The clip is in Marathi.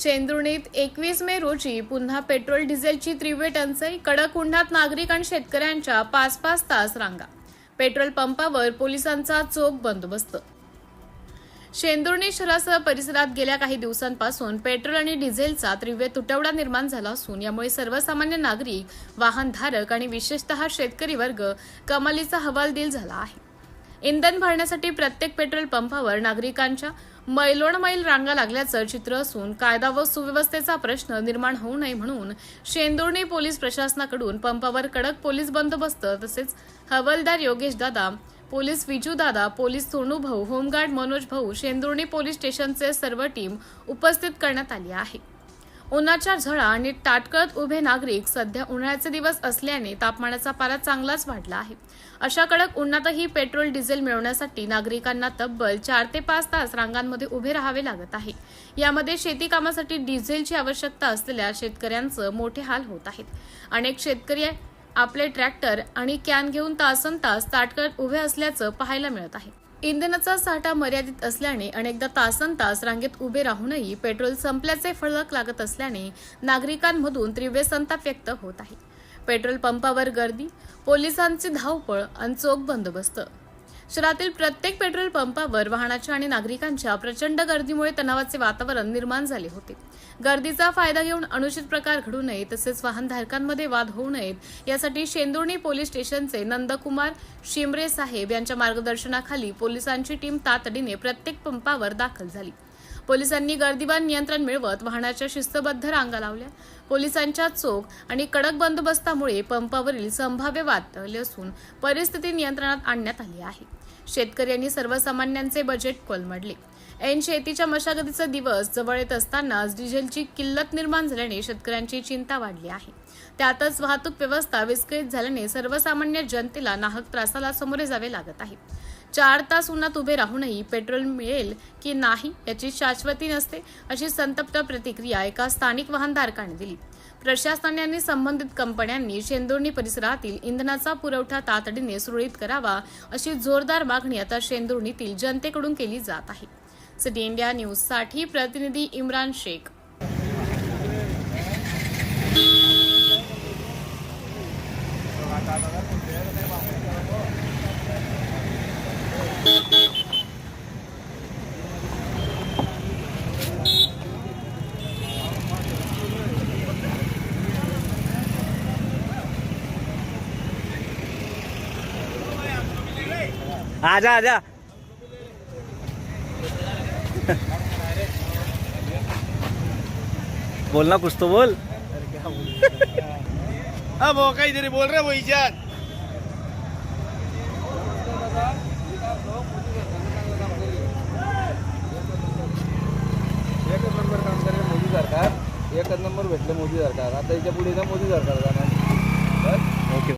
शेंदुर्णीत 21 मे रोजी पुन्हा पेट्रोल डिझेलची तीव्र टंचाई, कडक उन्हात नागरिक आणि शेतकऱ्यांच्या 5-5 तास रांगा. पेट्रोल पंपावर पोलिसांचा चोख बंदोबस्त. शेंदुर्णी शहरासह परिसरात गेल्या काही दिवसांपासून पेट्रोल आणि डिझेलचा तीव्र तुटवडा निर्माण झाला असून यामुळे सर्वसामान्य नागरिक, वाहनधारक आणि विशेषतः शेतकरी वर्ग कमालीचा हवालदिल झाला आहे. इंधन भरण्यासाठी प्रत्येक पेट्रोल पंपावर नागरिकांच्या मैलोनमैल रांगा लागल्याचं चित्र असून कायदा व सुव्यवस्थेचा प्रश्न निर्माण होऊ नये म्हणून शेंदुर्णी पोलीस प्रशासनाकडून पंपावर कडक पोलीस बंदोबस्त तसेच हवालदार योगेश दादा, पोलीस विजू दादा, पोलीस सोनू भाऊ, होमगार्ड मनोज भाऊ, शेंदुर्णी पोलीस स्टेशनचे सर्व टीम उपस्थित करण्यात आली आहे. उन्हाच्या झळा आणि ताटकळत उभे नागरिक. सध्या उन्हाळ्याचे दिवस असल्याने तापमानाचा पारा चांगलाच वाढला आहे. अशा कडक उन्हातही पेट्रोल डिझेल मिळवण्यासाठी नागरिकांना तब्बल 4 ते 5 तास रांगांमध्ये उभे राहावे लागत आहे. यामध्ये शेती कामासाठी डिझेलची आवश्यकता असलेल्या शेतकऱ्यांचं मोठे हाल होत आहेत. अनेक शेतकरी आपले ट्रॅक्टर आणि कॅन घेऊन तासनतास ताटकळत उभे असल्याचं पाहायला मिळत आहे. इंधनाचा साठा मर्यादित असल्याने अनेकदा तासनतास रांगेत उभे राहूनही पेट्रोल संपल्याचे फलक लागत असल्याने नागरिकांमधून तीव्र संताप व्यक्त होत आहे. पेट्रोल पंपावर गर्दी, पोलिसांची धावपळ आणि चोख बंदोबस्त. शहरातील प्रत्येक पेट्रोल पंपावर वाहनाच्या आणि नागरिकांच्या प्रचंड गर्दीमुळे तणावाचे वातावरण निर्माण झाले होते. गर्दीचा फायदा घेऊन अनुचित प्रकार घडू नये तसेच वाहनधारकांमध्ये वाद होऊ नयेत यासाठी शेंदुर्णी पोलीस स्टेशनचे नंदकुमार शिमरे साहेब यांच्या मार्गदर्शनाखाली पोलिसांची टीम तातडीने प्रत्येक पंपावर दाखल झाली. पोलिसांनी गर्दीवर नियंत्रण मिळवत वाहनाच्या शिस्तबद्ध रांगा लावल्या. पोलिसांच्या चोख आणि कडक बंदोबस्तामुळे पंपावरील संभाव्य वाद टळले असून परिस्थिती नियंत्रणात आणण्यात आली आहे. शेतकऱ्यांनी सर्वसामान्यांचे बजेट कोलमडले. ऐन शेतीच्या मशागतीचा दिवस जवळ येत असतानाच डिझेलची किल्लत निर्माण झाल्याने शेतकऱ्यांची चिंता वाढली आहे. त्यातच वाहतूक व्यवस्था विस्कळीत झाल्याने सर्वसामान्य जनतेला नाहक त्रासाला सामोरे जावे लागत आहे. 4 तास उन्हात उभे राहूनही पेट्रोल मिळेल की नाही याची शाश्वती नसते, अशी संतप्त प्रतिक्रिया एका स्थानिक वाहनधारकाने दिली. प्रशासनाने आणि संबंधित कंपन्यांनी शेंदुर्णी परिसरातील इंधनाचा पुरवठा तातडीने सुरळीत करावा अशी जोरदार मागणी आता शेंदुर्णीतील जनतेकडून केली जात आहे. सिटी इंडिया न्यूजसाठी प्रतिनिधी इम्रान शेख. आजा आजा बोलना कुछ तो बोल. अब वो कहीं इधर बोल रहे वो इजाद एकच नंबर काम करे मोदी सरकार. एकच नंबर भेटलं मोदी सरकार. आता याच्या पुढे ना मोदी सरकार जाणार.